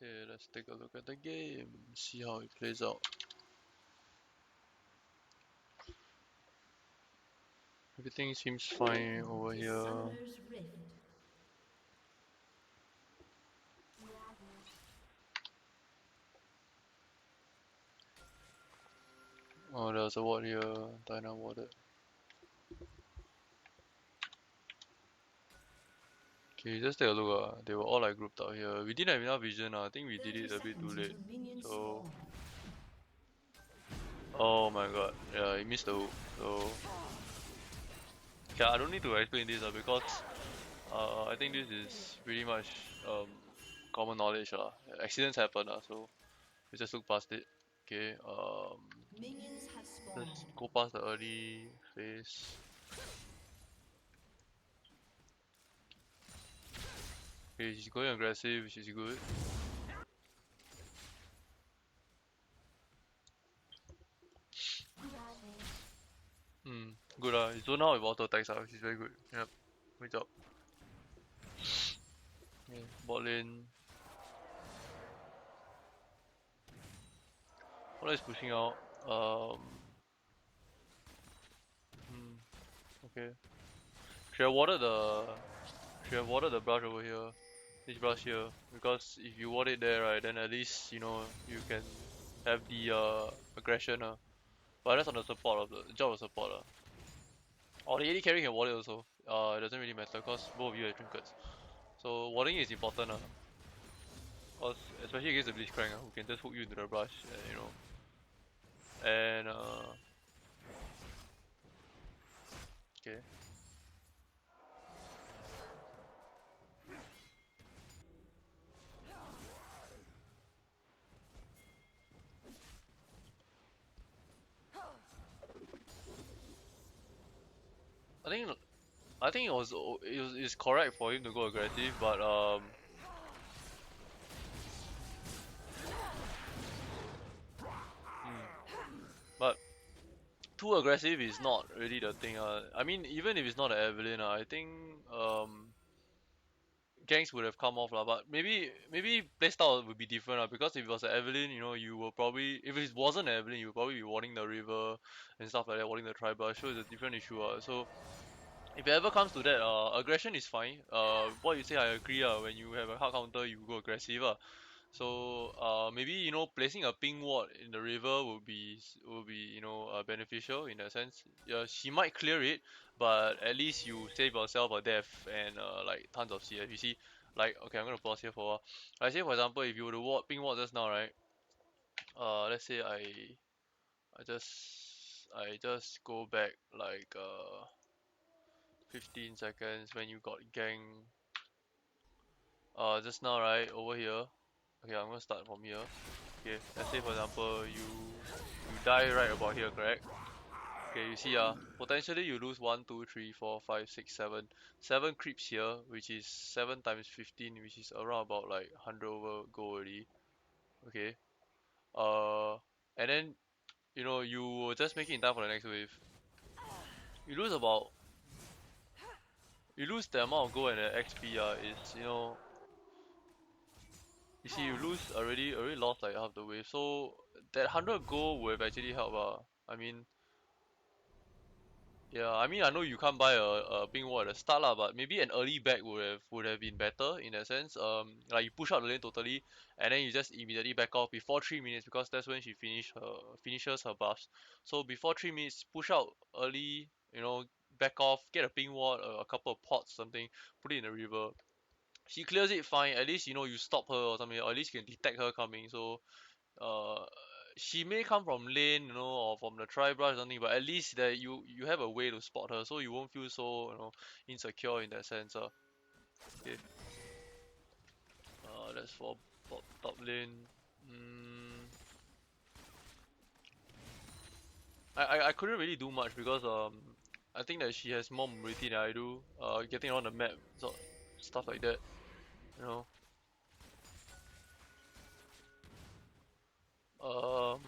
Okay, let's take a look at the game, see how it plays out. Everything seems fine over The here. Summoner's Rift. Oh, there's a ward here, Dyna warded. Okay, just take a look. They were all like grouped out here. We didn't have enough vision. I think we did 30 it a bit too seconds late. until minions So, spawn. oh my god, yeah, he missed the hook. So, okay, I don't need to explain this because I think this is pretty much um, common knowledge. Accidents happen, so we just look past it. Okay, Minions have let's spawned. go past the early phase. Okay, she's going aggressive, which is good. Good so now with auto attacks, which is very good. Yep, good job. Okay, bot lane. Bot is pushing out. Um, okay. Should have watered the. Should have watered the brush over here. This brush here, because if you ward it there, right, then at least you know you can have the aggression. But that's on the support of the job of support. Or the AD carry can ward it also. It doesn't really matter because both of you have trinkets. So warding is important. Cause especially against the Blitzcrank, who can just hook you into the brush, and okay. I think I think it's correct for him to go aggressive, but but too aggressive is not really the thing. I mean, even if it's not an Evelyn, I think ganks would have come off lah. But maybe playstyle would be different because if it was an Evelyn, you know, you will probably if it wasn't an Evelyn, you would probably be warding the river and stuff like that, warding the tribe. So it's a different issue. So if it ever comes to that, aggression is fine. What you say, I agree. When you have a hard counter, you go aggressive. So maybe you know placing a ping ward in the river would be you know beneficial in that sense. Yeah, she might clear it, but at least you save yourself a death and like tons of CF. You see, like okay, I'm gonna pause here for a while. I say for example, if you were to ward ping ward just now, right? Let's say I just go back like 15 seconds when you got gang just now, right, over here. Okay, I'm gonna start from here. Okay, let's say for example you die right about here, correct? Okay, you see potentially you lose 1 2 3 4 5 6 7 creeps here, which is 7 times 15, which is around about like 100 over gold already. Okay. Uh and then you know you will just make it in time for the next wave. You lose about you lose the amount of gold and the XP is you know you see you lose already lost like half the wave. So that 100 gold would have actually helped I mean yeah, I mean I know you can't buy a pink wall at the start lah, but maybe an early back would have been better in that sense. Like you push out the lane totally, and then you just immediately back off before 3 minutes because that's when she finishes her buffs. So before 3 minutes, push out early, you know, back off, get a pink wall, a couple of pots, something, put it in the river. She clears it fine. At least you know you stop her or something, or at least you can detect her coming. So uh she may come from lane, you know, or from the tri brush or something, but at least that you have a way to spot her, so you won't feel so you know insecure in that sense. Okay. That's for top lane. Mm, I couldn't really do much because I think that she has more mobility than I do. Getting around the map, so stuff like that. You know. Um.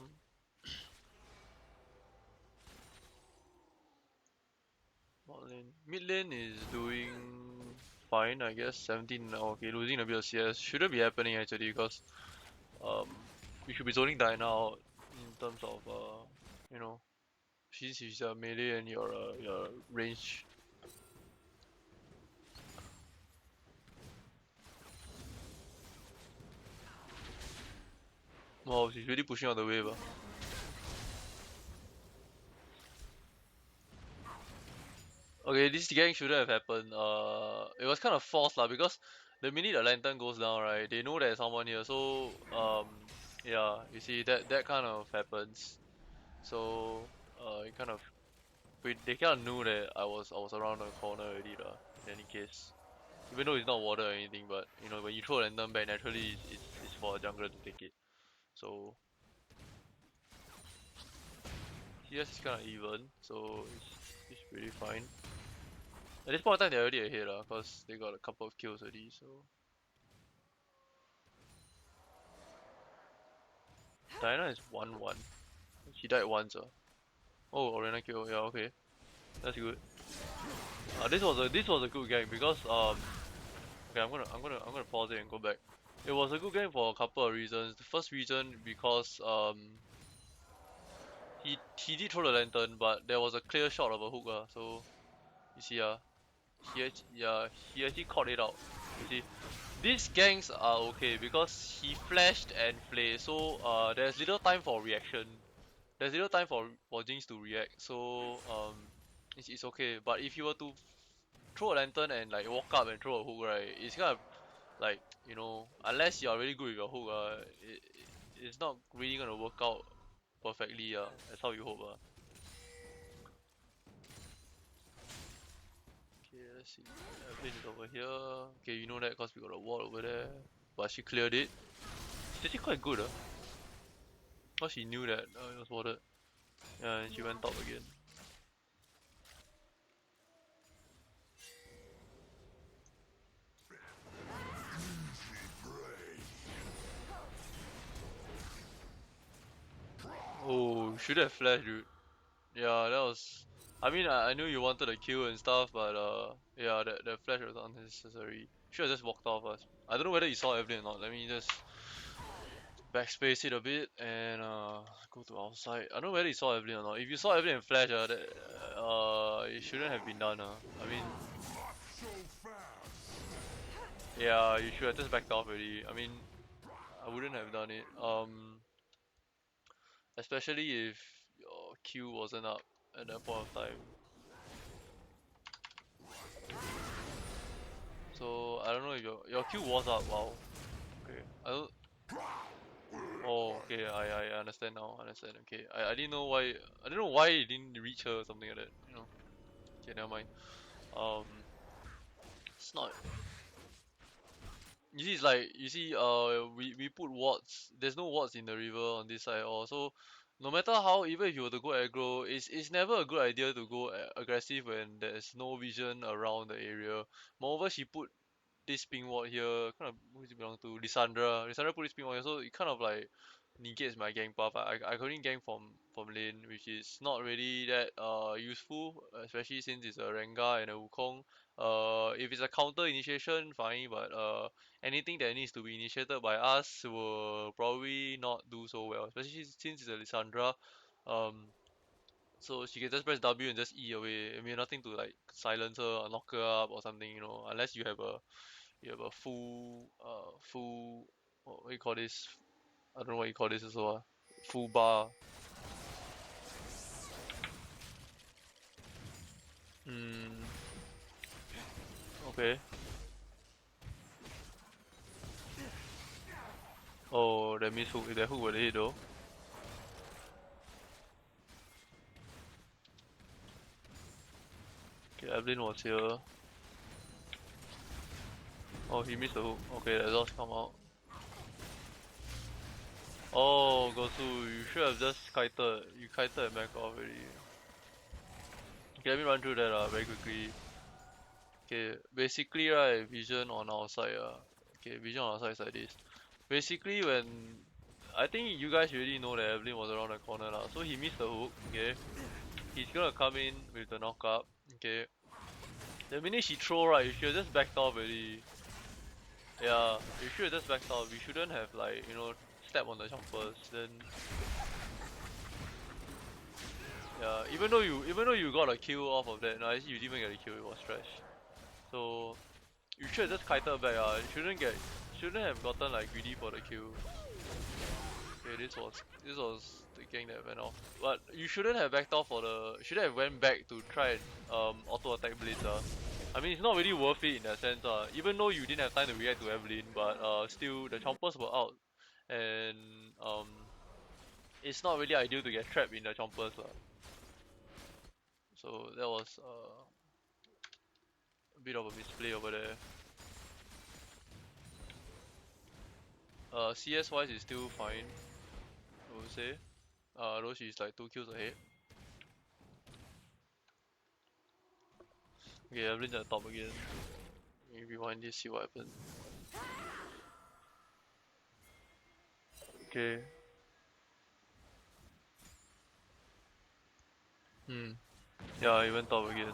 Bot lane. Mid lane is doing. fine, I guess. 17, okay, losing a bit of CS shouldn't be happening actually, because we should be zoning Diana out in terms of you know, since she's a melee and your range. Wow, she's really pushing on the wave. Okay, this gang shouldn't have happened. It was kind of forced lah, because the minute the lantern goes down, right, they know there's someone here. So yeah, you see that kind of happens. So it kind of they kind of knew that I was around the corner already lah. In any case, even though it's not water or anything, but you know when you throw a lantern back, naturally it's for a jungler to take it. So CS is kind of even, so it's pretty fine. At this point in time, they're already ahead lah, cause they got a couple of kills already. So Diana is 1-1. She died once. Oh, Orianna kill. Yeah, okay, that's good. This was a good game because okay, I'm gonna pause it and go back. It was a good game for a couple of reasons. The first reason because he did throw the lantern, but there was a clear shot of a hook. So you see he actually caught it out. You see, these gangs are okay because he flashed and played, so there's little time for reaction. There's little time for Jinx to react, so it's okay. But if you were to throw a lantern and like walk up and throw a hook, right, it's kind of like, you know, unless you are really good with your hook, it's not really gonna work out perfectly. That's how you hope. Okay, let's see. Evelyn is over here. Okay, you know that because we got a wall over there, but she cleared it. She's actually quite good. Because she knew that it was watered. Yeah, and she went top again. Oh, should have flashed, dude. Yeah, that was. I mean, I knew you wanted a kill and stuff, but yeah, that flash was unnecessary. Should have just walked off us. I don't know whether you saw Evelyn or not. Let me just backspace it a bit and go to outside. I don't know whether you saw Evelyn or not. If you saw Evelyn and flash, it shouldn't have been done. I mean, yeah, you should have just backed off already. I mean, I wouldn't have done it. Especially if your Q wasn't up at that point of time. So I don't know if your Q was up. Wow. Okay. I don't. Oh, okay. I understand now. I understand. Okay. I didn't know why. I don't know why it didn't reach her or something like that. You know. Okay, never mind. Um, it's not. You see, it's like you see. We put wards. There's no wards in the river on this side. Also, no matter how, even if you were to go aggro, it's never a good idea to go aggressive when there's no vision around the area. Moreover, she put this ping ward here. Kind of, who does it belong to? Lissandra. Lissandra put this ping ward here, so it kind of like negates my gang path. I couldn't gang from lane, which is not really that useful, especially since it's a Rengar and a Wukong. If it's a counter initiation, fine, but anything that needs to be initiated by us will probably not do so well, especially since it's a Lissandra. Um, so she can just press W and just E away. I mean, nothing to like silence her or knock her up or something, you know, unless you have a full what you call this? I don't know what you call this as well. Full bar. Hmm. Okay. Oh, that means hook. That hook will hit though. Okay, Evelyn was here. Oh, he missed the hook. Okay, the exhaust come out. Oh, Gosu, you should have just kited. You kited and back off already. Okay, let me run through that very quickly. Okay, basically right, vision on our side. Okay, vision on our side is like this. Basically, when I think you guys already know that Evelyn was around the corner lah, so he missed the hook. Okay, he's gonna come in with the knock up. Okay, The minute she throw right, you should have just backed off already. Yeah, you should have just backed off. We shouldn't have like, you know, stepped on the chompers. Then yeah, even though you got a kill off of that, no, actually you didn't even get a kill, it was trash. So you should have just kited back, you shouldn't have gotten like greedy for the kill. Okay, this was the gang that went off. But you shouldn't have backed off for the shouldn't have went back to try and auto attack Blitz. I mean it's not really worth it in that sense. Even though you didn't have time to react to Evelyn, but still the chompers were out and it's not really ideal to get trapped in the chompers. So that was a bit of a misplay over there. CS wise is still fine, I would say. Though she's like 2 kills ahead. Okay, Evelyn's at the top again. Let me rewind this, see what happened. Okay. Yeah, he went top again.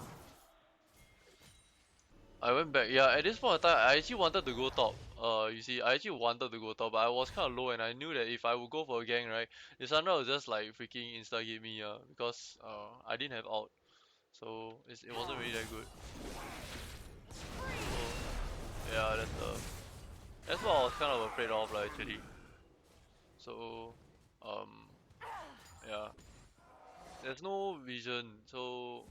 I went back. Yeah, at this point of time, I actually wanted to go top. You see, I actually wanted to go top, but I was kind of low, and I knew that if I would go for a gang, right, Lissandra would just like freaking insta hit me, because I didn't have ult, so it wasn't really that good. So yeah, that's what I was kind of afraid of, like, actually. So yeah, there's no vision, so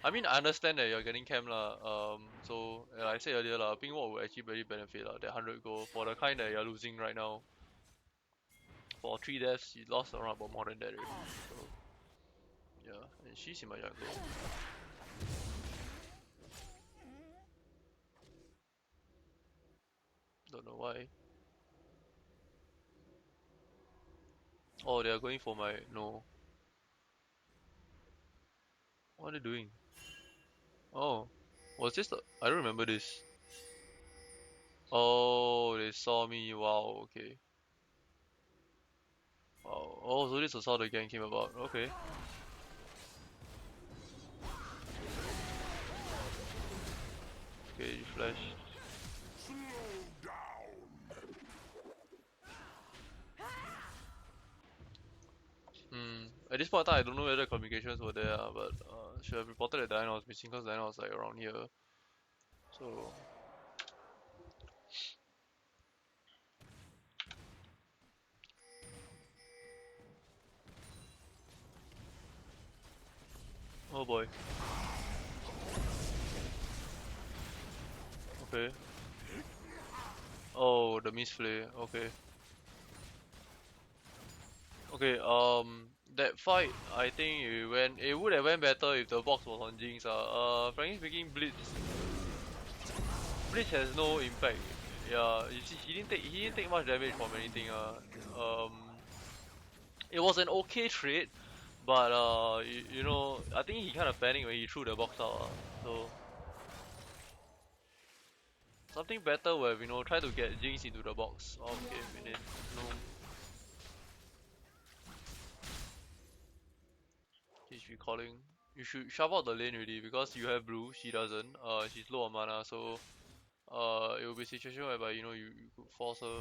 I mean, I understand that you're getting camp lah. So like I said earlier lah, ping ward will actually very benefit lah. That 100 gold for the kind that you're losing right now. For 3 deaths, you lost around about more than that already. So yeah, and she's in my jungle. Don't know why. Oh, they are going for my no. What are they doing? Oh, was this? I don't remember this. Oh, they saw me. Wow. Okay. Wow. Oh, so this was how the gang came about. Okay. Okay, you flash. At this point in time, I don't know whether communications were there, but should have reported that Diana was missing because Diana was like around here. So oh boy. Okay. Oh, the misplay. Okay. Okay. That fight, I think it would have went better if the box was on Jinx. Frankly speaking, Blitz has no impact. Yeah, you see, he didn't take much damage from anything. It was an okay trade, but you know, I think he kind of panicked when he threw the box out. So something better would have, you know, try to get Jinx into the box. Okay, minute. No. He's recalling. You should shove out the lane already because you have blue, she doesn't. She's low on mana, so it will be a situation whereby, you know, you could force her.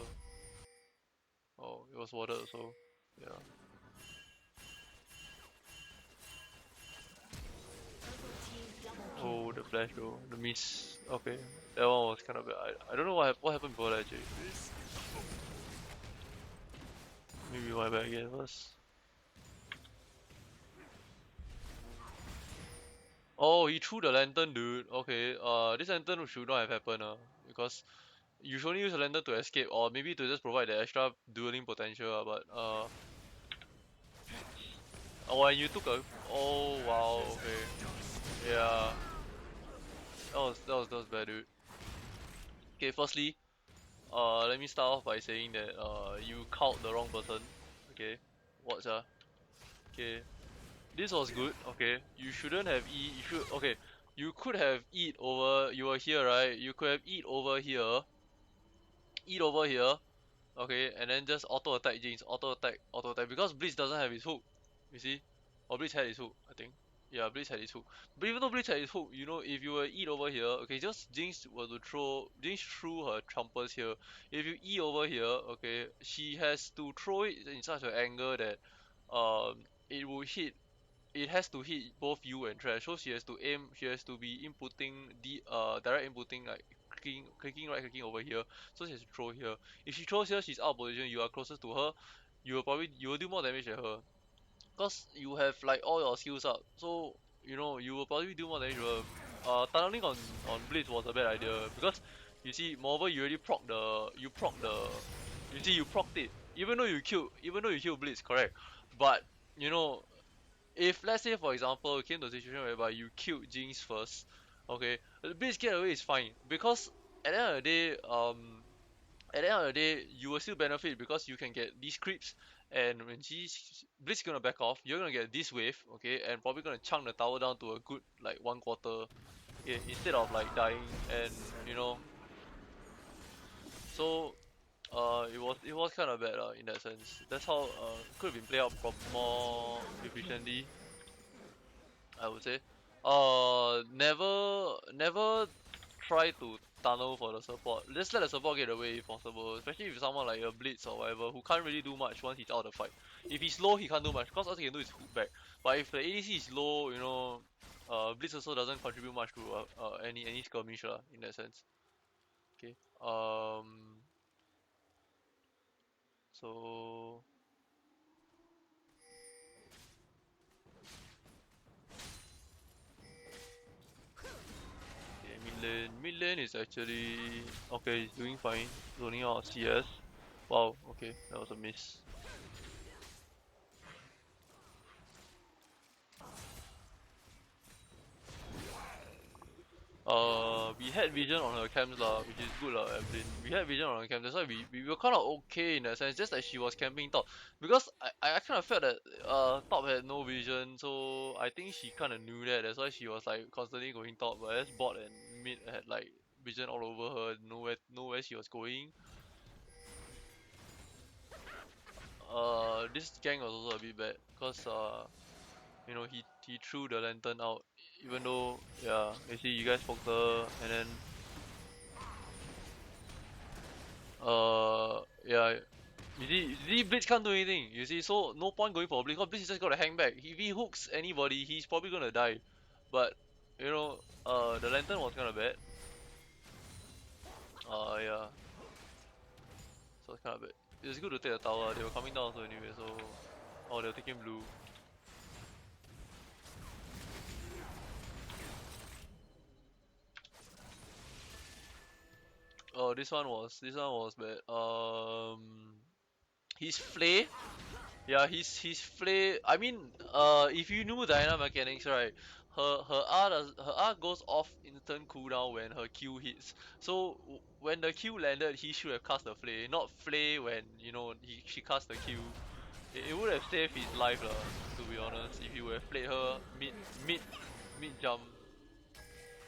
Oh, it was warded, so yeah. Oh, the flash though, the miss. Okay, that one was kind of bad. I don't know what happened before that actually. Maybe my bad again first. Oh, he threw the lantern, dude. Okay, this lantern should not have happened, because you should only use a lantern to escape, or maybe to just provide the extra dueling potential, but oh, and you took a, oh wow, okay, yeah, that was bad, dude. Okay, firstly, let me start off by saying that you called the wrong person. Okay, what's okay, this was good. Okay, you shouldn't have you should, okay, you could have eat over, you were here, right? You could have eat over here, okay, and then just auto attack Jinx, auto attack, because Blitz doesn't have his hook, you see, or Blitz had his hook, I think. Yeah, Blitz had his hook. But even though Blitz had his hook, you know, if you were eat over here, okay, just Jinx were to throw Jinx threw her trumpers here. If you E over here, okay, she has to throw it in such an angle that it will hit it has to hit both you and Trash. So she has to be inputting the direct inputting like clicking right clicking over here. So she has to throw here. If she throws here, she's out of position, you are closest to her, you will do more damage than her. Cause you have like all your skills up, so you know you will probably do more damage to her. Tunneling on Blitz was a bad idea because you see, moreover you already you procced it. Even though you killed Blitz, correct? But you know, if let's say for example, it came to a situation whereby you killed Jinx first, okay, Blitz get away is fine because at the end of the day, at the end of the day, you will still benefit because you can get these creeps, and when Blitz gonna back off, you're gonna get this wave, okay, and probably gonna chunk the tower down to a good like 1/4, okay, instead of like dying, and you know, so it was kind of bad in that sense. That's how could have been played out more efficiently, I would say. Never try to tunnel for the support. Just let the support get away if possible. Especially if someone like a Blitz or whatever who can't really do much once he's out of the fight. If he's low, he can't do much because all he can do is hook back. But if the ADC is low, you know, Blitz also doesn't contribute much to any skirmish in that sense. Okay. So okay, mid lane is actually okay. He's doing fine. He's only out CS. Wow. Okay, that was a miss. We had vision on her camps lah, which is good lah, Evelyn. We had vision on her camp, that's why we were kind of okay in that sense, just that she was camping top. Because I kind of felt that top had no vision, so I think she kind of knew that, that's why she was like constantly going top, but as bot and mid had like vision all over her, know where she was going. This gang was also a bit bad, cause you know, he threw the lantern out, even though, yeah, you see, you guys poked her, and then yeah, you see Blitz can't do anything, you see, so no point going for Blitz, because Blitz is just gonna hang back. If he hooks anybody, he's probably gonna die. But you know, the lantern was kinda bad. Yeah, so it's kinda bad. It's good to take the tower. They were coming down also anyway, so oh, they were taking blue. Oh, this one was bad. His flay. Yeah, his flay. I mean, if you knew Diana mechanics, right? Her R goes off instant cooldown when her Q hits. So when the Q landed, he should have cast the flay, not flay when you know she cast the Q. It would have saved his life lah. To be honest, if you would have played her mid mid jump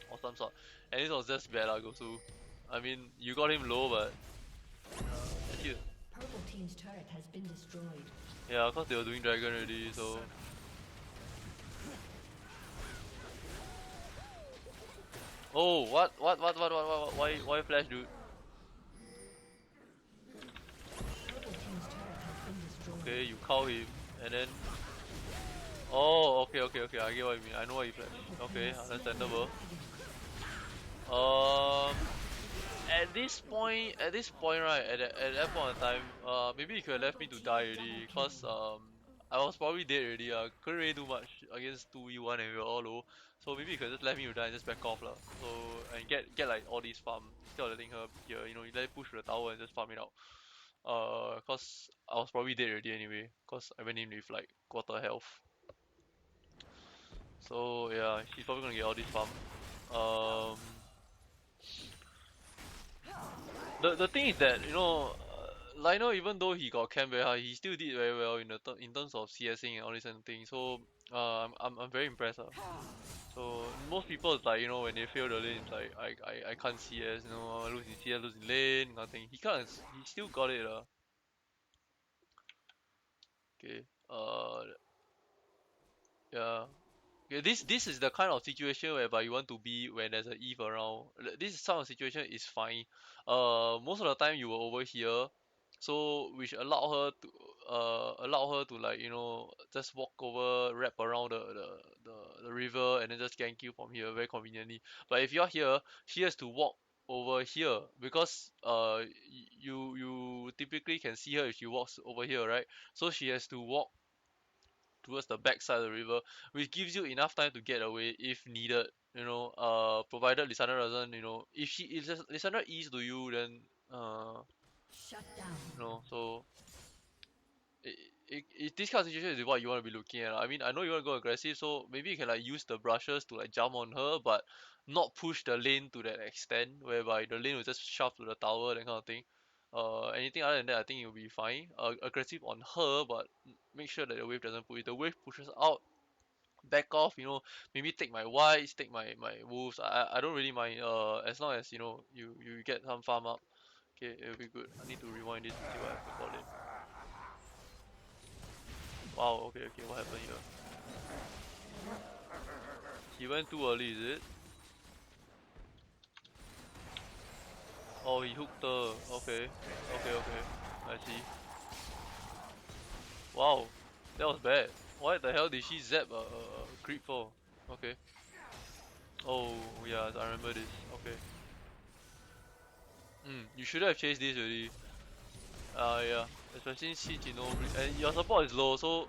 or some sort. And this was just bad lah, Gosu. I mean, you got him low, but actually, Purple team's turret has been destroyed. yeah, cause they were doing dragon already, so. Oh, what? Why flash, dude? Purple team's turret has been destroyed. Okay, you cow him, and then. Oh, okay. I get what you mean. I know why you flash. Okay, understandable. Um, at this point, right, at that point of time, maybe you could have left me to die already, cause I was probably dead already. Couldn't really do much against 2v1 and we were all low. So maybe you could just left me to die and just back off lah. So and get like all these farm instead of letting her here. You know, you let it push to the tower and just farm it out. Cause I was probably dead already anyway. Cause I went in with like quarter health. So yeah, she's probably gonna get all this farm. Um, the thing is that you know, Lionel, even though he got camp very high, he still did very well in terms of CSing and all these kind of things. So I'm very impressed. So most people is like, you know, when they fail the lane, it's like I can't CS, you know, I lose in CS, lose in lane, nothing. He still got it. Okay. Yeah. Okay, this is the kind of situation whereby you want to be when there's an Eve around. This sort of situation is fine. Most of the time you were over here, so which allow her to like just walk over, wrap around the river and then just gank you from here very conveniently. But if you're here, she has to walk over here because you typically can see her if she walks over here, right? So she has to walk towards the back side of the river, which gives you enough time to get away if needed. Provided Lysandra doesn't, if Lysandra E's to you, then Shut down. so this kind of situation is what you want to be looking at. I mean, I know you want to go aggressive, so maybe you can like use the brushes to like jump on her, but not push the lane to that extent, whereby the lane will just shove to the tower, that kind of thing. Anything other than that, I think you'll be fine. Aggressive on her, but make sure that the wave doesn't push. If the wave pushes out, back off. Maybe take my whites, take my wolves. I don't really mind. As long as you get some farm up. Okay, it'll be good. I need to rewind this to see what happened for lane. Wow, okay, what happened here? He went too early, is it? Oh, he hooked her. Okay. I see. Wow, that was bad. Why the hell did she zap a creep for? Okay. Oh, yeah, I remember this. Okay. You should have chased this already. Yeah, especially since and your support is low, so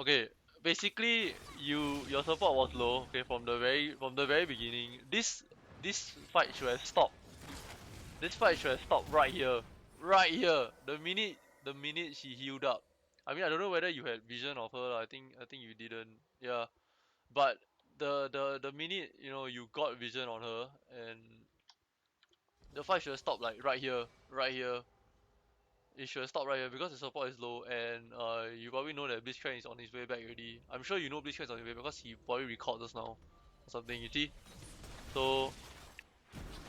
okay. Basically, your support was low. Okay, from the very beginning. This fight should have stopped. This fight should have stopped right here. The minute she healed up. I mean, I don't know whether you had vision of her. I think you didn't. Yeah, but the minute you got vision on her, and the fight should have stopped like right here. It should stop right here because the support is low, and you probably know that Blitzcrank is on his way back already. I'm sure you know Blitzcrank is on his way because he probably recalled just now or something, you see? So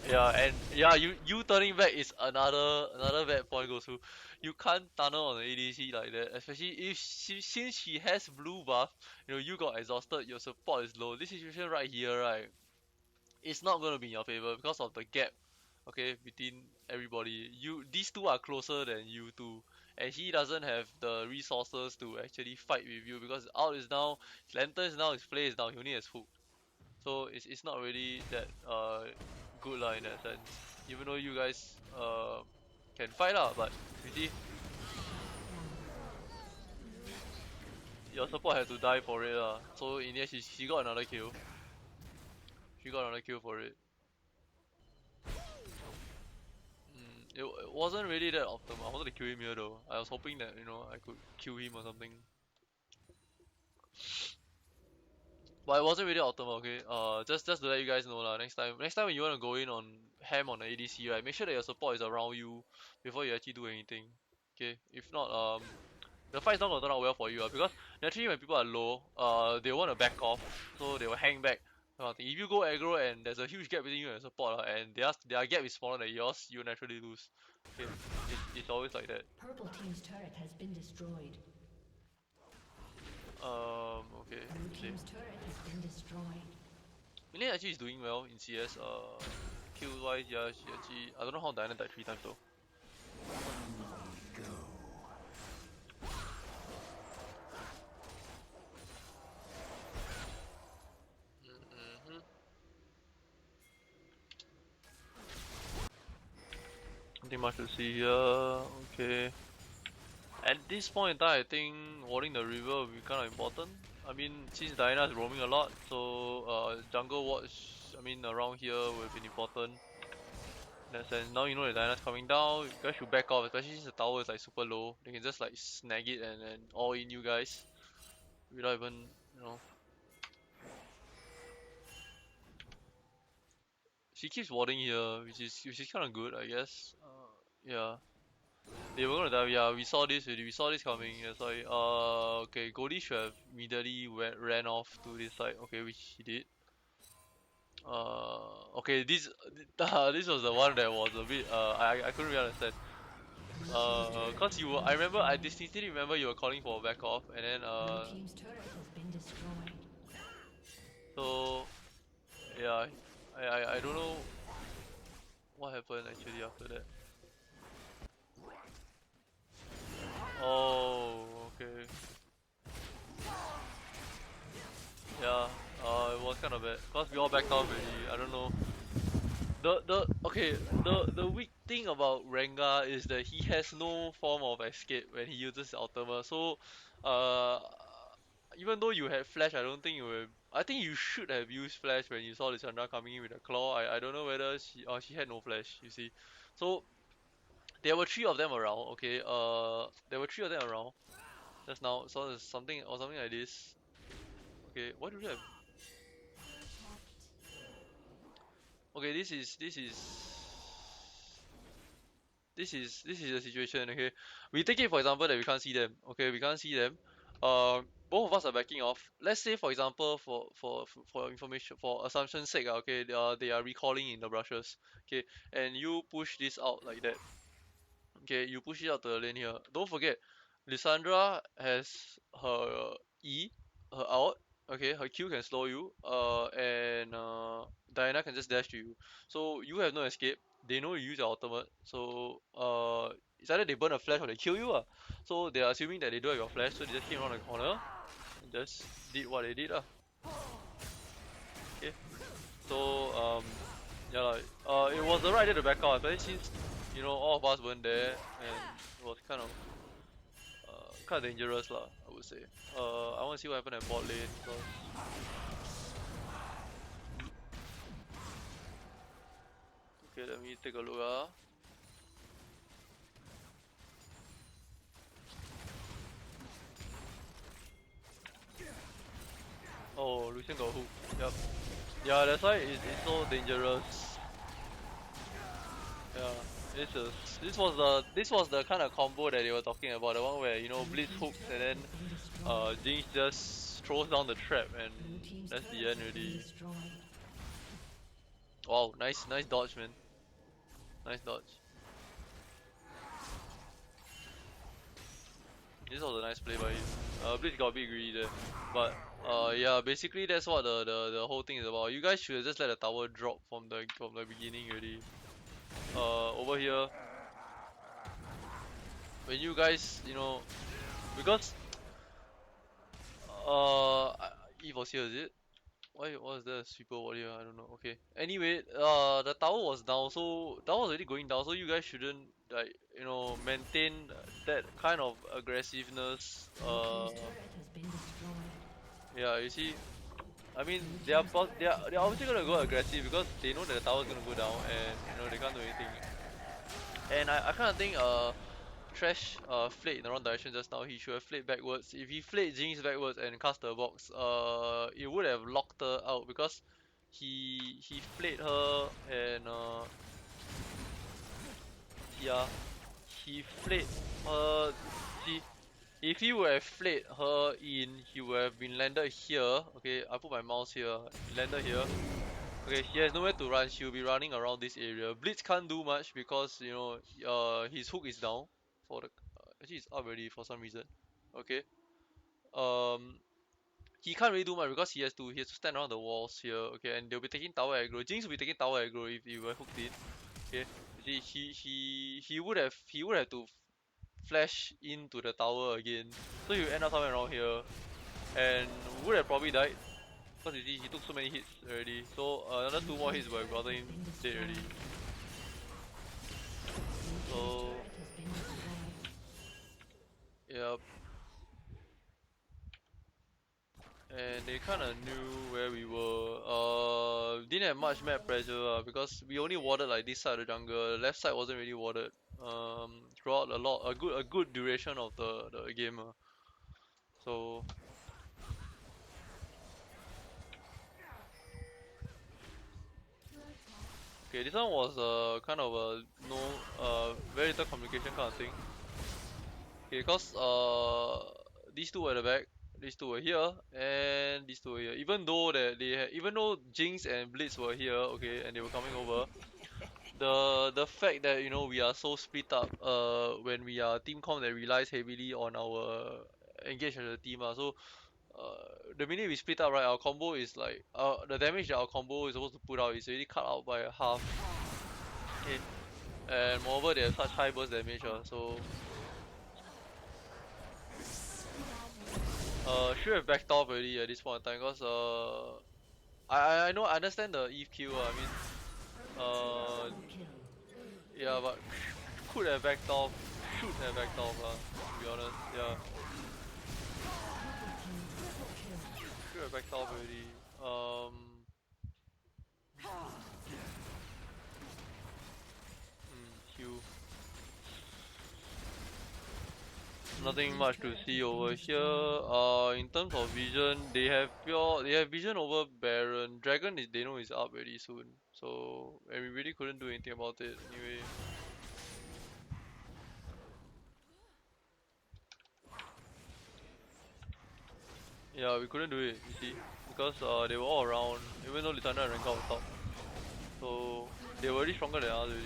yeah, and yeah, you turning back is another bad point goes through. You can't tunnel on the ADC like that, especially if since she has blue buff, you got exhausted, your support is low. This situation right here, right, it's not gonna be in your favor because of the gap, okay, between everybody. These two are closer than you two, and he doesn't have the resources to actually fight with you because out is down, his lantern is down, his play is down, he only has hook. So it's not really that good lah in that sense. Even though you guys can fight lah, but you see, your support had to die for it lah. So in the end, she got another kill. She got another kill for it. It wasn't really that optimal. I wanted to kill him here though. I was hoping that I could kill him or something. But it wasn't really optimal. Okay. Just to let you guys know lah. Next time when you wanna go in on ham on the ADC, right? Make sure that your support is around you before you actually do anything. Okay. If not, the fight's not gonna turn out well for you because naturally when people are low, they wanna back off, so they will hang back. If you go aggro and there's a huge gap between you and support, and their gap is smaller than yours, you naturally lose. Okay, it's always like that. Purple team's turret has been destroyed. Okay. Blue team's turret has been destroyed. Millie actually is doing well in CS. Kill wise, yeah, she actually. I don't know how Diana died 3 times though. Nothing much to see here. Okay. At this point in time, I think warding the river will be kind of important. I mean, since Diana is roaming a lot, so jungle watch, I mean, around here will be important. In that sense, now you know that Diana's coming down, you guys should back off, especially since the tower is like super low. They can just like snag it and all in you guys without even, She keeps warding here, which is kind of good, I guess. Yeah. They were gonna die. Yeah, we saw this already. We saw this coming. That's why. Okay. Goldie should have immediately ran off to this side. Okay, which he did. Okay. This was the one that was a bit. I couldn't really understand. Cause I remember. I distinctly remember you were calling for a back off, and then Blue team's turret has been destroyed. So yeah, I don't know what happened actually after that. Oh, okay. Yeah, it was kind of bad. Cause we all backed off already. I don't know. The weak thing about Rengar is that he has no form of escape when he uses ultimate. So, uh, even though you had flash, I don't think you will. I think you should have used flash when you saw Lissandra coming in with a claw. I don't know whether she had no flash. You see, so there were three of them around. Okay, there were three of them around just now. So there's something like this. Okay, what do we have? Okay, this is the situation. Okay, we take it for example that we can't see them. Okay, we can't see them. Both of us are backing off. Let's say for example for information for assumption's sake, okay, they are recalling in the brushes. Okay, and you push this out like that. Okay, you push it out to the lane here. Don't forget, Lissandra has her E, her out. Okay, her Q can slow you. And Diana can just dash to you. So you have no escape. They know you use your ultimate. So it's either they burn a flash or they kill you. So they are assuming that they don't have your flash, so they just came around the corner and just did what they did. Okay. So yeah, it was the right idea to back out, but since all of us weren't there, and it was kind of dangerous lah, I would say. I want to see what happened at bot lane. Okay, let me take a look. Oh, Lucian got hook. Yep. Yeah, that's why it's so dangerous. Yeah. This was the kind of combo that they were talking about, the one where Blitz hooks and then Jinx just throws down the trap and that's the end already. Wow, nice dodge, man. Nice dodge. This was a nice play by him. Blitz got a bit greedy there, but yeah, basically that's what the whole thing is about. You guys should have just let the tower drop from the beginning already. Over here, when you guys, because Eve was here, is it? Why was there a sweeper wall here? I don't know. Okay. Anyway, the tower was down, so tower was already going down, so you guys shouldn't like maintain that kind of aggressiveness. Yeah, you see, I mean they're obviously gonna go aggressive because they know that the tower's gonna go down and they can't do anything. And I kind of think Trash flayed in the wrong direction just now. He should have flayed backwards. If he flayed Jinx backwards and cast the box, it would have locked her out because he flayed her and yeah, he flayed her. See, if he would have flayed her in, he would have been landed here. Okay, I put my mouse here. He landed here. Okay, he has nowhere to run. She'll be running around this area. Blitz can't do much because his hook is down for the. Actually, it's up already for some reason. Okay. Um, he can't really do much because he has to stand around the walls here. Okay, and they'll be taking tower aggro. Jinx will be taking tower aggro if he were hooked in. Okay. See, he would have to flash into the tower again. So he will end up somewhere around here, and would have probably died. Because you see, he took so many hits already. So another two more hits would have gotten him dead already. So yeah, and they kind of knew where we were. Didn't have much map pressure because we only warded like this side of the jungle. Left side wasn't really warded. Throughout a good duration of the game. So okay, this one was kind of a no very little communication kind of thing. Okay, cause these two were at the back, these two were here, and these two were here. Even though Jinx and Blitz were here, okay, and they were coming over, the fact that we are so split up when we are team comp that relies heavily on our engage as a team, so the minute we split up, right, our combo is like the damage that our combo is supposed to put out is already cut out by half. Okay, and moreover they have such high burst damage, so should have backed off already at this point in time, cause I know I understand the Eve Q. I mean Double kill. yeah, but could have backed off, should have backed off, to be honest. Yeah, Triple kill. should have backed off already. Q. Nothing much to see over here. In terms of vision, they have vision over Baron. Dragon is they know is up very soon, so and we really couldn't do anything about it anyway. Yeah, we couldn't do it, you see, because they were all around, even though Lissandra and Rengar were top. So they were already stronger than us already.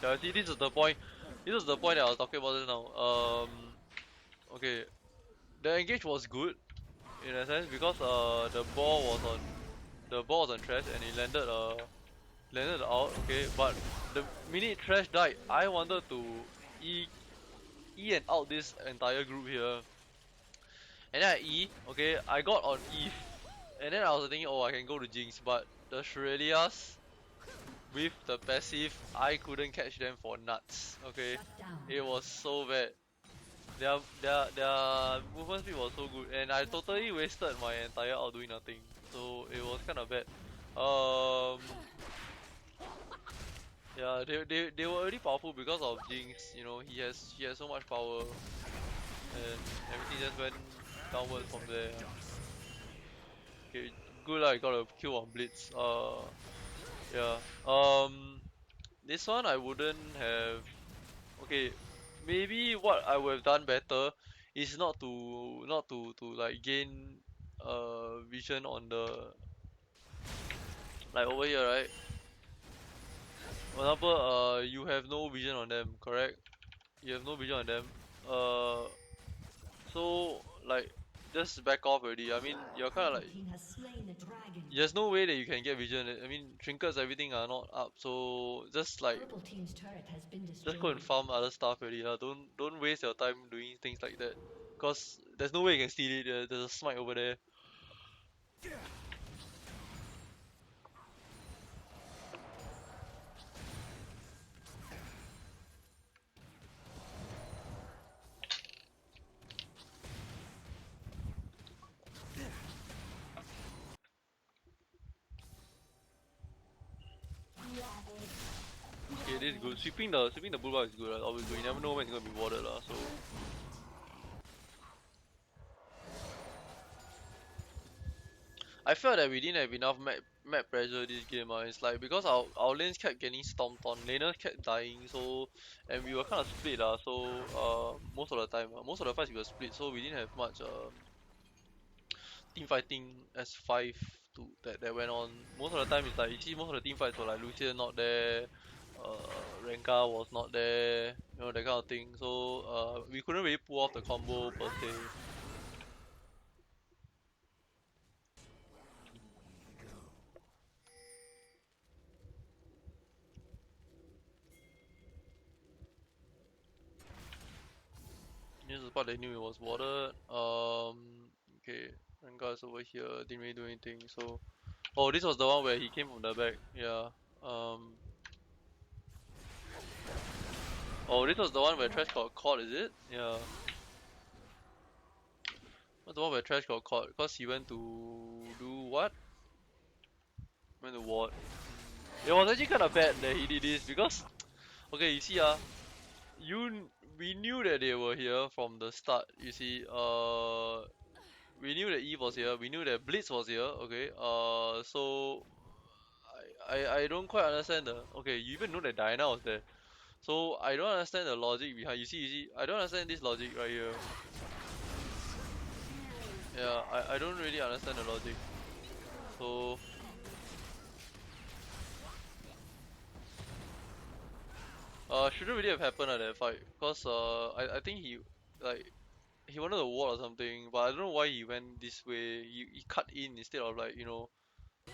Yeah, see, this is the point. This is the point that I was talking about just now. Okay, the engage was good in a sense because the ball was on Thresh and it landed out. Okay, but the minute Thresh died, I wanted to E and out this entire group here. And then I E, okay, I got on Eve. And then I was thinking, oh, I can go to Jinx, but the Shurelias with the passive, I couldn't catch them for nuts. Okay, Shut down. it was so bad. Their movement speed was so good, and I totally wasted my entire out doing nothing. So it was kind of bad. Um, yeah, they were already powerful because of Jinx. You know, he has so much power, and everything just went downwards from there. Okay, good lah, I got a kill on Blitz. Yeah. This one I wouldn't have. Okay, maybe what I would have done better is not to like gain vision on the like over here, right? For example, you have no vision on them, correct? You have no vision on them. Uh, so like just back off already. I mean, you're kind of Red like team has slain the dragon. there's no way that you can get vision. I mean, trinkets everything are not up, so just like Purple team's turret has been just go and destroyed. farm other stuff already. Don't waste your time doing things like that, cause there's no way you can steal it. There's a smite over there. Okay, this is good. Sweeping the bullbar is good. Obviously, you never know when it's gonna be warded lah. So I felt that we didn't have enough map pressure this game. It's like because our lanes kept getting stomped on, laners kept dying. So and we were kind of split So most of the time, most of the fights we were split. So we didn't have much team fighting as five that went on. Most of the time it's like you see most of the team fights were like Lucian not there, Rengar was not there, you know, that kind of thing. So we couldn't really pull off the combo per se. This is the part they knew it was warded. Okay, Rengar is over here, didn't really do anything. So, oh, this was the one where he came from the back. Yeah. Oh, this was the one where Trash got caught, is it? Yeah. That's the one where Trash got caught because he went to do what? Went to ward. It was actually kind of bad that he did this because, okay, you see, we knew that they were here from the start. You see, we knew that Eve was here. We knew that Blitz was here. Okay, so I don't quite understand the. Okay, you even know that Diana was there. So I don't understand the logic behind. You see, I don't understand this logic right here. Yeah, I don't really understand the logic. So shouldn't really have happened at that fight, cause I think he like he wanted a ward or something, but I don't know why he went this way. He cut in instead of like uh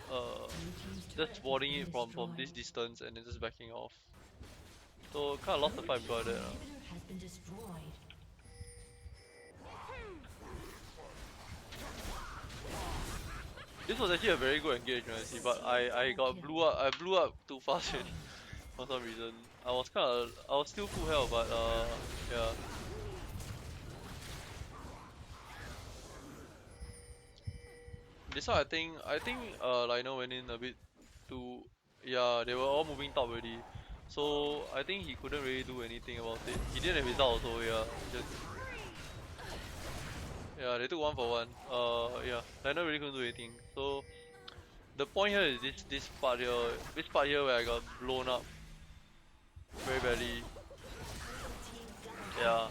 Blue team's just turret has warding been it from this destroyed. distance and then just backing off. So kind of lost the Blue fight because team's of that. inhibitor has been destroyed. This was actually a very good engagement, I see, but I Double got kill. blew up too fast already for some reason. I was still full health, but yeah. This one I think Lionel went in a bit too, yeah, they were all moving top already. So I think he couldn't really do anything about it. He didn't have result also, yeah. Just, yeah, they took 1 for 1. Yeah, Lionel really couldn't do anything. So the point here is this part here where I got blown up very badly. Yeah.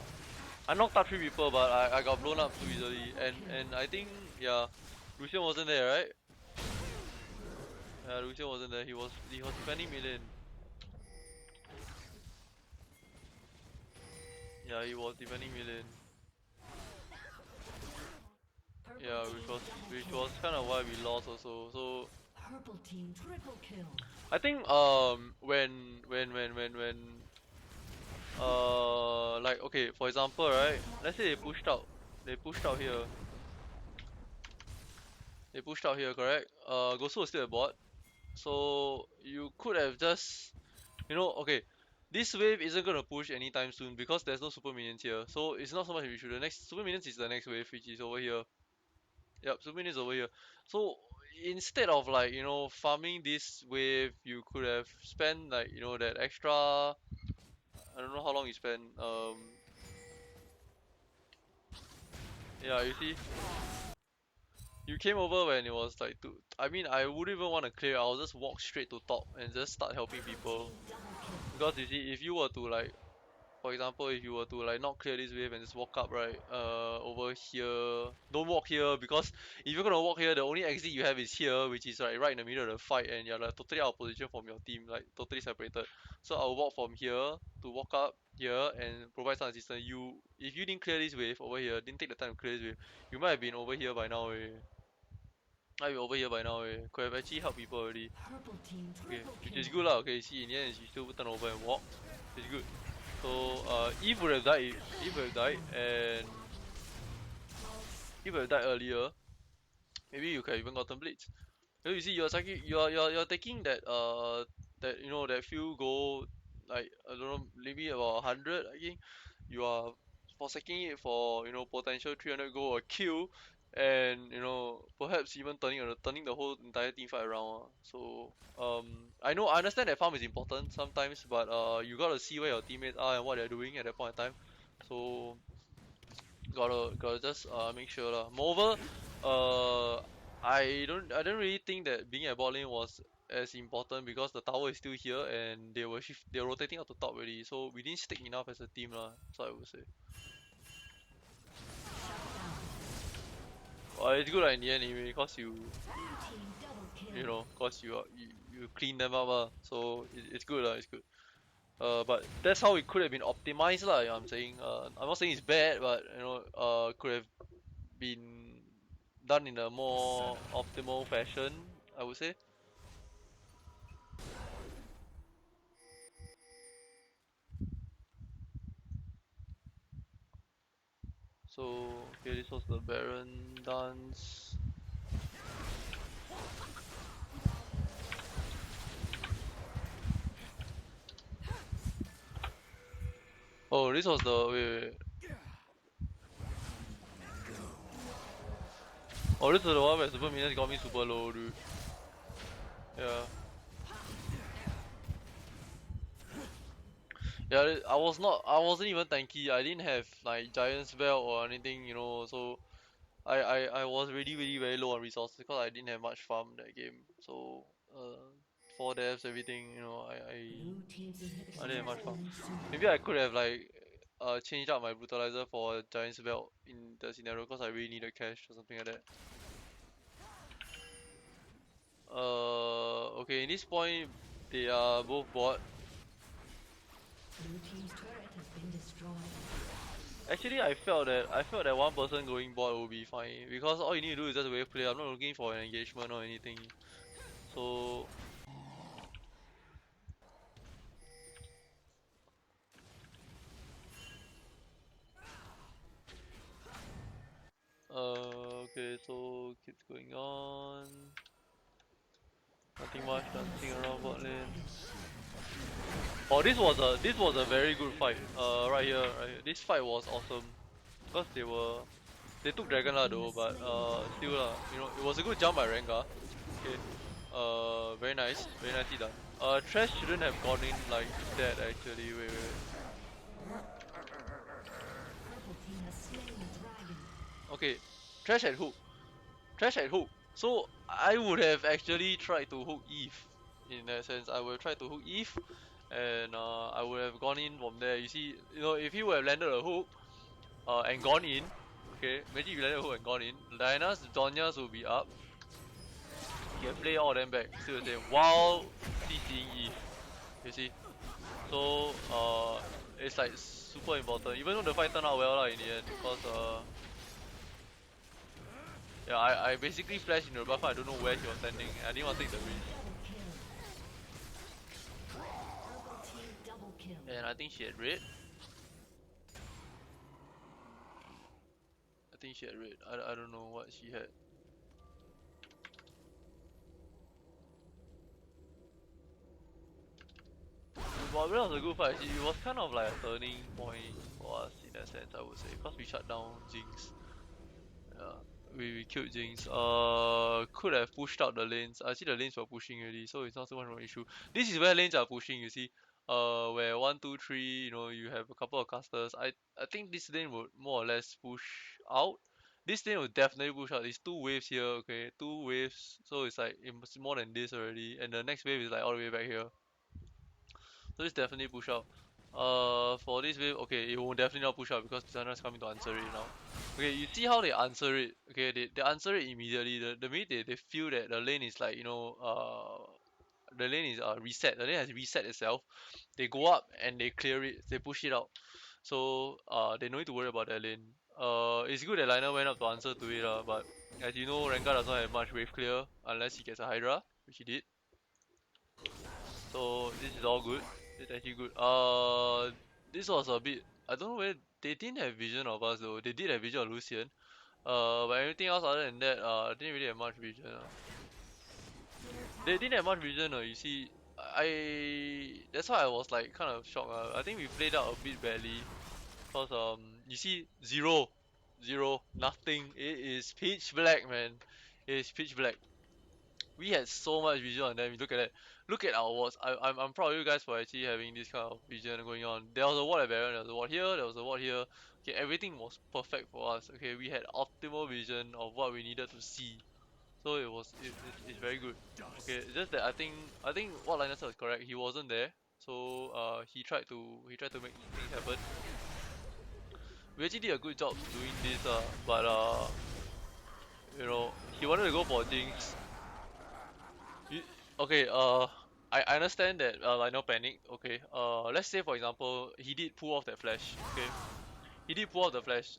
I knocked out 3 people, but I got blown up too easily, and I think, yeah, Lucian wasn't there, right? Yeah, Lucian wasn't there. He was defending Milan. Yeah, he was defending Milan. Purple Yeah, team which double was kill. kind of why we lost also. So Purple team triple kill. I think when like, okay, for example, right? Let's say they pushed out here. They pushed out here, correct? Gosu was still a bot. So you could have just, okay, this wave isn't gonna push anytime soon because there's no super minions here. So it's not so much an issue. The next super minions is the next wave, which is over here. Yep, super minions over here. So instead of like, farming this wave, you could have spent like, that extra, I don't know how long you spent. Yeah, you see, you came over when it was like I mean, I wouldn't even want to clear. I'll just walk straight to top and just start helping people. Because you see, if you were to like, for example, if you were to like not clear this wave and just walk up right, over here, don't walk here because if you're gonna walk here, the only exit you have is here, which is like right in the middle of the fight, and you're like totally out of position from your team, like totally separated. So I'll walk from here to walk up here and provide some assistance. If you didn't clear this wave over here, didn't take the time to clear this wave, you might have been over here by now. Might be over here by now. Could have actually helped people already. Purple team Okay, triple which kill. is good lah. Okay, see, in the end, she still turn over and walk. It's good. So Eve would have died. Eve would have died, and Eve would have died earlier. Maybe you could have even gotten blitz. So you see, you're taking that few gold, like I don't know, maybe about 100. I think you are forsaking it for potential 300 gold or kill, and perhaps even turning the whole entire team fight around. So I understand that farm is important sometimes, but you gotta see where your teammates are and what they're doing at that point in time. So gotta just make sure lah. Moreover, I don't really think that being at bot lane was as important because the tower is still here and they're rotating out to top already. So we didn't stick enough as a team lah. So I would say. It's good lah in the end anyway, cause Blue team double kill. cause you clean them up so it's good lah, it's good. But that's how it could have been optimized lah. I'm saying. I'm not saying it's bad, but could have been done in a more optimal fashion, I would say. So okay, this was the Baron dance. Oh, this was the wait. Oh, this is the one where Super Minions got me super low, dude. Yeah. Yeah, I wasn't even tanky. I didn't have like Giant Spell or anything, so I was really really very low on resources because I didn't have much farm that game. So uh 4 deaths, everything, Blue team's I inhibitor didn't have has much farm. fallen soon. Maybe I could have like changed out my brutalizer for Giant Spell in the scenario because I really needed cash or something like that. Okay, in this point they are both bot. Blue team's turret has been destroyed. Actually, I felt that one person going bot will be fine because all you need to do is just wave play. I'm not looking for an engagement or anything. So okay, so keeps going on. Nothing much dancing around bot lane. Oh, this was a very good fight. Right here, right here. This fight was awesome because they took Dragon lah though, but still lah, you know, it was a good jump by Rengar. Okay, very nicely done. Thresh shouldn't have gone in like that actually. Wait. Purple team has slain the dragon. Okay, Thresh had hook. Thresh had hook. So I would have actually tried to hook Eve. In that sense, I would have tried to hook Eve, and I would have gone in from there. You see, you know, if he would have landed a hook, and gone in, okay, imagine if you landed a hook and gone in, Diana's, Zonya's will be up. You can play all of them back, still the same, while CCing Eve. You see, so it's like super important. Even though the fight turned out well lah in the end, because yeah, I basically flashed into the buff. I don't know where he was standing. I didn't want to take the risk. Purple team double kill. And I think she had red. I think she had red. I don't know what she had. But that was a good fight. It was kind of like a turning point for us in that sense, I would say, because we shut down Jinx. Yeah, we killed Jinx. Could have pushed out the lanes. I see the lanes were pushing already, so it's not so much of an issue. This is where lanes are pushing. You see, where 1, 2, 3, you know, you have a couple of casters. I think this lane would more or less push out. This lane will definitely push out. There's 2 waves here, okay, 2 waves. So it's like it's more than this already, and the next wave is like all the way back here. So this definitely push out. For this wave, okay, it will definitely not push out because Cassandra is coming to answer it now. Okay, you see how they answer it. Okay, they answer it immediately. The minute they feel that the lane is like, you know, the lane is reset. The lane has reset itself. They go up and they clear it. They push it out. So they don't need to worry about that lane. It's good that Liner went up to answer to it, but as you know, Rengar does not have much wave clear unless he gets a Hydra, which he did. So this is all good. It's actually good. This was a bit. I don't know where they didn't have vision of us though. They did have vision of Lucian. But everything else other than that, didn't really have much vision. They didn't have much vision. You see, that's why I was like kind of shocked. I think we played out a bit badly, cause you see zero, nothing. It is pitch black, man. It is pitch black. We had so much vision on them. You look at that. Look at our wards. I'm proud of you guys for actually having this kind of vision going on. There was a ward at Baron, there was a ward here, there was a ward here. Okay, everything was perfect for us. Okay, we had optimal vision of what we needed to see. So it's very good. Okay, it's just that I think what Linus said was correct. He wasn't there. So he tried to make things happen. We actually did a good job doing this, but you know, he wanted to go for Jinx. Okay, I understand that Lionel panicked. Okay, let's say for example he did pull off that flash. Okay, he did pull off the flash.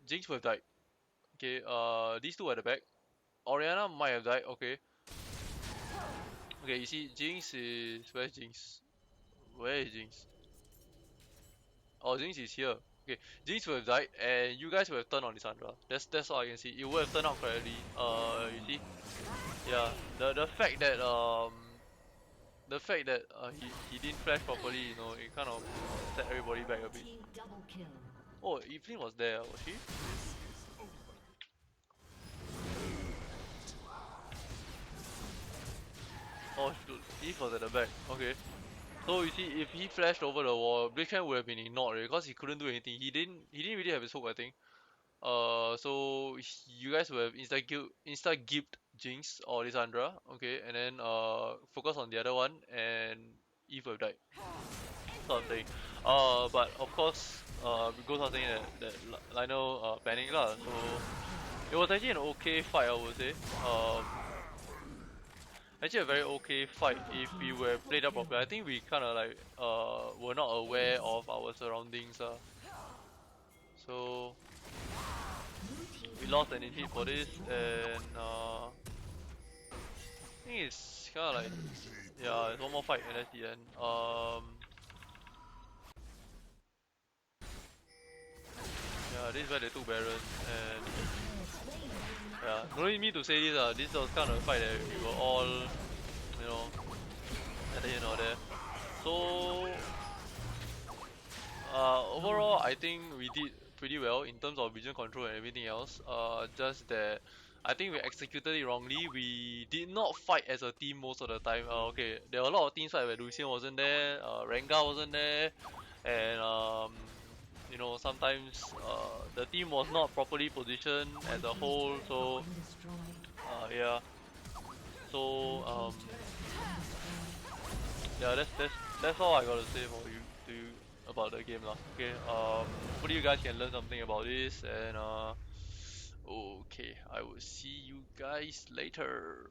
Jinx would have died. Okay, these two at the back. Orianna might have died. Okay. Okay, you see, Jinx is where's Jinx? Where is Jinx? Oh, Jinx is here. Okay, Jinx would have died, and you guys would have turned on Lissandra. That's all I can see. It would have turned out correctly. You see. Yeah, the fact that he didn't flash properly, you know, it kind of set everybody back a bit. Team double kill. Oh, Evelyn was there, was she? Oh shoot, Eve was at the back. Okay. So you see, if he flashed over the wall, Blitzcrank would have been ignored right? Because he couldn't do anything. He didn't really have his hook, I think. So you guys will have insta gipped Jinx or Lissandra, okay, and then focus on the other one, and Eve will have died. Sort of thing. But of course, it goes without saying that Lionel panicked lah. So it was actually an okay fight, I would say. Actually a very okay fight if we were played up properly. I think we kind of like were not aware of our surroundings. So we lost an hit for this, and I think it's kind of like, yeah, it's one more fight and that's the end. Yeah, this is where they took Baron, and yeah, no need me to say this. This was kind of a fight that we were all, you know, at the end of there. So overall, I think we did pretty well in terms of vision control and everything else. Just that I think we executed it wrongly. We did not fight as a team most of the time. Okay, there were a lot of teams fight where Lucian wasn't there, Rengar wasn't there, and you know, sometimes the team was not properly positioned as a whole. So Been destroyed. yeah. So yeah, that's all I gotta say for you to you about the game lah. Okay, hopefully you guys can learn something about this, and okay, I will see you guys later.